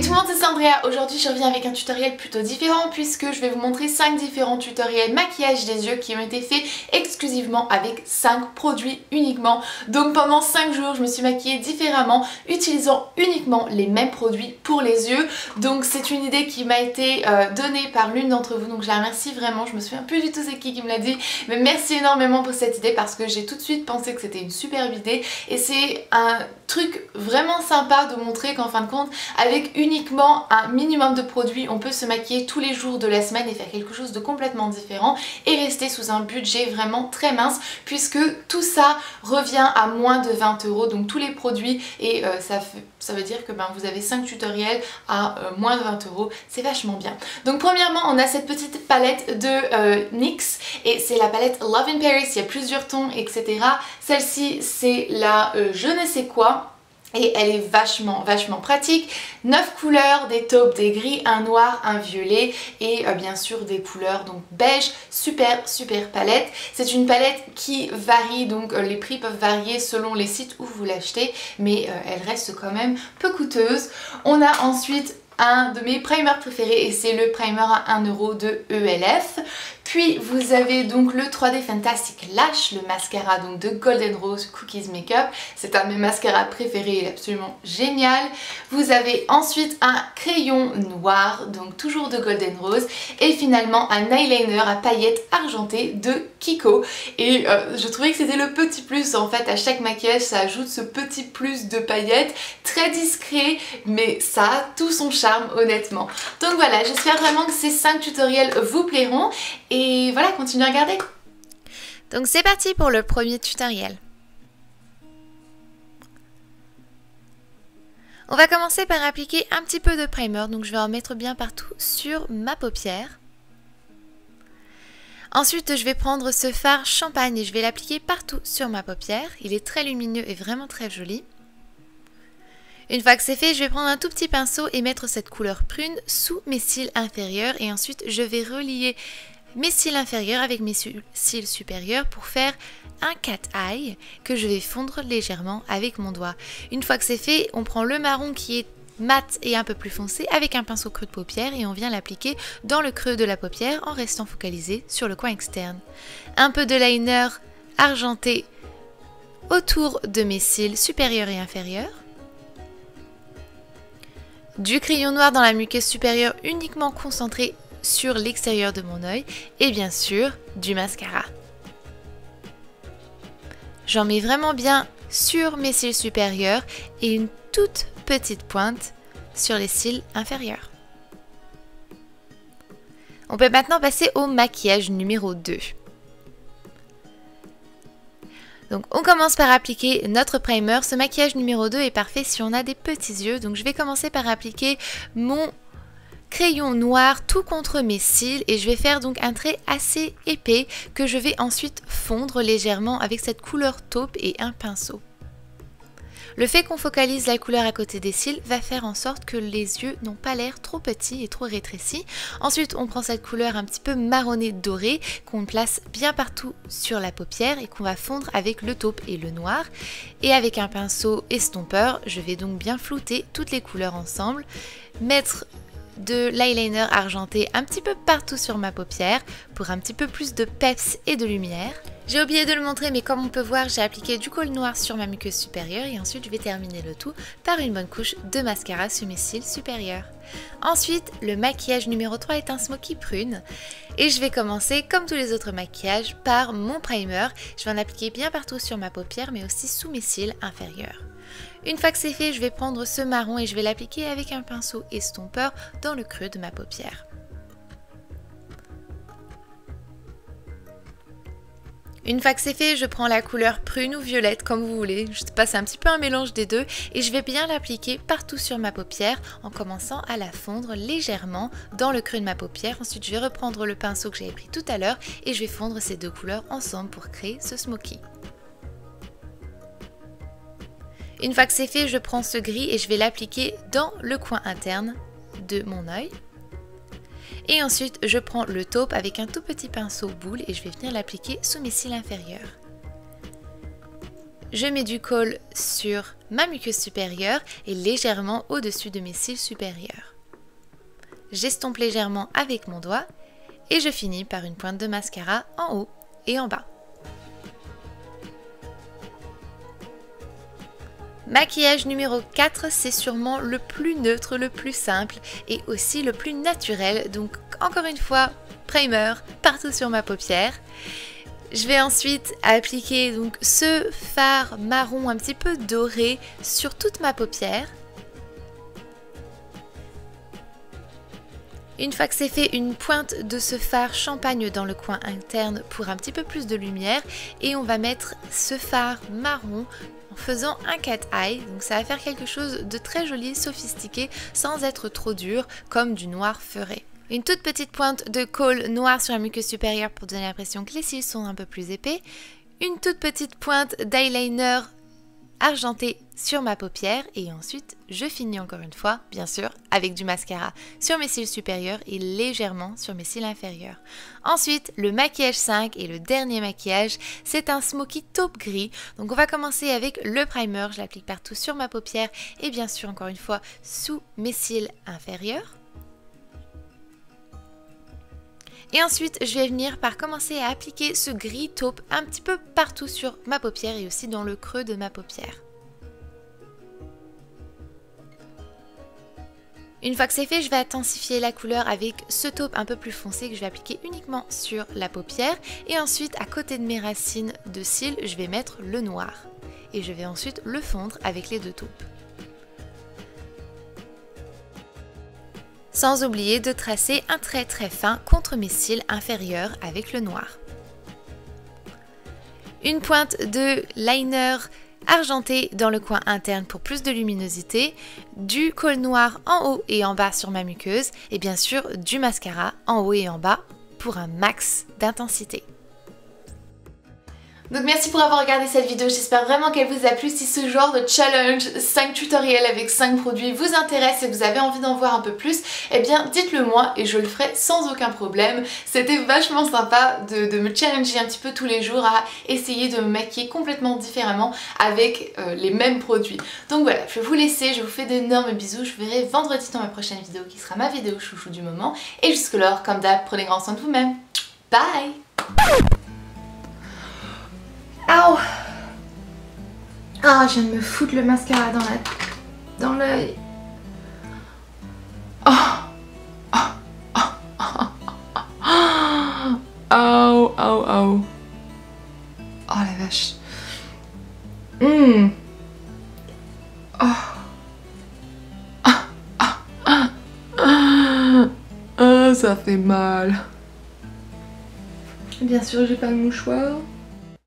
Hey tout le monde, c'est Sandrea. Aujourd'hui je reviens avec un tutoriel plutôt différent puisque je vais vous montrer 5 différents tutoriels maquillage des yeux qui ont été faits exclusivement avec 5 produits uniquement. Donc pendant 5 jours je me suis maquillée différemment utilisant uniquement les mêmes produits pour les yeux. Donc c'est une idée qui m'a été donnée par l'une d'entre vous, donc je la remercie vraiment. Je me souviens plus du tout c'est qui me l'a dit, mais merci énormément pour cette idée parce que j'ai tout de suite pensé que c'était une superbe idée et c'est un truc vraiment sympa de montrer qu'en fin de compte avec uniquement un minimum de produits on peut se maquiller tous les jours de la semaine et faire quelque chose de complètement différent et rester sous un budget vraiment très mince puisque tout ça revient à moins de 20 €, donc tous les produits, et ça veut dire que vous avez 5 tutoriels à moins de 20 €, c'est vachement bien. Donc premièrement on a cette petite palette de NYX et c'est la palette Love in Paris, il y a plusieurs tons etc. Celle-ci c'est la je ne sais quoi. Et elle est vachement pratique. 9 couleurs, des taupes, des gris, un noir, un violet et bien sûr des couleurs donc beige. Super palette. C'est une palette qui varie, donc les prix peuvent varier selon les sites où vous l'achetez, mais elle reste quand même peu coûteuse. On a ensuite un de mes primers préférés et c'est le primer à 1 € de ELF. Puis vous avez donc le 3D Fantastic Lash, le mascara donc de Golden Rose Cookies Makeup. C'est un de mes mascaras préférés, il est absolument génial. Vous avez ensuite un crayon noir, donc toujours de Golden Rose. Et finalement un eyeliner à paillettes argentées de Kiko. Et je trouvais que c'était le petit plus en fait, à chaque maquillage ça ajoute ce petit plus de paillettes. Très discret, mais ça a tout son charme honnêtement. Donc voilà, j'espère vraiment que ces 5 tutoriels vous plairont. Et voilà, continuez à regarder. Donc c'est parti pour le premier tutoriel. On va commencer par appliquer un petit peu de primer, donc je vais en mettre bien partout sur ma paupière. Ensuite je vais prendre ce fard champagne et je vais l'appliquer partout sur ma paupière. Il est très lumineux et vraiment très joli. Une fois que c'est fait, je vais prendre un tout petit pinceau et mettre cette couleur prune sous mes cils inférieurs et ensuite je vais relier mes cils inférieurs avec mes cils supérieurs pour faire un cat eye que je vais fondre légèrement avec mon doigt. Une fois que c'est fait, on prend le marron qui est mat et un peu plus foncé avec un pinceau creux de paupière et on vient l'appliquer dans le creux de la paupière en restant focalisé sur le coin externe. Un peu de liner argenté autour de mes cils supérieurs et inférieurs. Du crayon noir dans la muqueuse supérieure uniquement concentré sur l'extérieur de mon œil et bien sûr du mascara. J'en mets vraiment bien sur mes cils supérieurs et une toute petite pointe sur les cils inférieurs. On peut maintenant passer au maquillage numéro 2. Donc on commence par appliquer notre primer. Ce maquillage numéro 2 est parfait si on a des petits yeux. Donc je vais commencer par appliquer mon crayon noir tout contre mes cils et je vais faire donc un trait assez épais que je vais ensuite fondre légèrement avec cette couleur taupe et un pinceau. Le fait qu'on focalise la couleur à côté des cils va faire en sorte que les yeux n'ont pas l'air trop petits et trop rétrécis. Ensuite on prend cette couleur un petit peu marronnée dorée qu'on place bien partout sur la paupière et qu'on va fondre avec le taupe et le noir. Et avec un pinceau estompeur, je vais donc bien flouter toutes les couleurs ensemble, mettre de l'eyeliner argenté un petit peu partout sur ma paupière pour un petit peu plus de peps et de lumière. J'ai oublié de le montrer mais comme on peut voir j'ai appliqué du kohl noir sur ma muqueuse supérieure et ensuite je vais terminer le tout par une bonne couche de mascara sur mes cils supérieurs. Ensuite le maquillage numéro 3 est un smoky prune et je vais commencer comme tous les autres maquillages par mon primer. Je vais en appliquer bien partout sur ma paupière mais aussi sous mes cils inférieurs. Une fois que c'est fait, je vais prendre ce marron et je vais l'appliquer avec un pinceau estompeur dans le creux de ma paupière. Une fois que c'est fait, je prends la couleur prune ou violette comme vous voulez, je sais pas, c'est un petit peu un mélange des deux et je vais bien l'appliquer partout sur ma paupière en commençant à la fondre légèrement dans le creux de ma paupière. Ensuite je vais reprendre le pinceau que j'avais pris tout à l'heure et je vais fondre ces deux couleurs ensemble pour créer ce smoky. Une fois que c'est fait, je prends ce gris et je vais l'appliquer dans le coin interne de mon œil. Et ensuite, je prends le taupe avec un tout petit pinceau boule et je vais venir l'appliquer sous mes cils inférieurs. je mets du kohl sur ma muqueuse supérieure et légèrement au-dessus de mes cils supérieurs. J'estompe légèrement avec mon doigt et je finis par une pointe de mascara en haut et en bas. Maquillage numéro 4, c'est sûrement le plus neutre, le plus simple et aussi le plus naturel. Donc encore une fois, primer partout sur ma paupière. Je vais ensuite appliquer donc ce fard marron un petit peu doré sur toute ma paupière. Une fois que c'est fait, une pointe de ce fard champagne dans le coin interne pour un petit peu plus de lumière. Et on va mettre ce fard marron en faisant un cat eye, donc ça va faire quelque chose de très joli, sophistiqué, sans être trop dur, comme du noir feuré. Une toute petite pointe de kohl noir sur la muqueuse supérieure pour donner l'impression que les cils sont un peu plus épais. Une toute petite pointe d'eyeliner argenté sur ma paupière et ensuite je finis encore une fois, bien sûr, avec du mascara sur mes cils supérieurs et légèrement sur mes cils inférieurs. Ensuite, le maquillage 5 et le dernier maquillage, c'est un smoky taupe gris. Donc on va commencer avec le primer, je l'applique partout sur ma paupière et bien sûr encore une fois sous mes cils inférieurs. Et ensuite, je vais venir par commencer à appliquer ce gris taupe un petit peu partout sur ma paupière et aussi dans le creux de ma paupière. Une fois que c'est fait, je vais intensifier la couleur avec ce taupe un peu plus foncé que je vais appliquer uniquement sur la paupière. Et ensuite, à côté de mes racines de cils, je vais mettre le noir. Et je vais ensuite le fondre avec les deux taupes. Sans oublier de tracer un trait très fin contre mes cils inférieurs avec le noir. Une pointe de liner argenté dans le coin interne pour plus de luminosité, du kohl noir en haut et en bas sur ma muqueuse et bien sûr du mascara en haut et en bas pour un max d'intensité. Donc merci pour avoir regardé cette vidéo, j'espère vraiment qu'elle vous a plu. Si ce genre de challenge 5 tutoriels avec 5 produits vous intéresse et que vous avez envie d'en voir un peu plus, eh bien dites-le moi et je le ferai sans aucun problème. C'était vachement sympa de me challenger un petit peu tous les jours à essayer de me maquiller complètement différemment avec les mêmes produits. Donc voilà, je vais vous laisser, je vous fais d'énormes bisous, je vous verrai vendredi dans ma prochaine vidéo qui sera ma vidéo chouchou du moment. Et jusque-là, comme d'hab, prenez grand soin de vous-même. Bye! Ow. Ah, je viens de me foutre le mascara dans l'œil. Oh. Oh. Oh. Oh. Oh. Oh. Oh. Oh la vache. Oh. Ah. Ah. Ah. Ah, ça fait mal. Bien sûr, j'ai pas de mouchoir.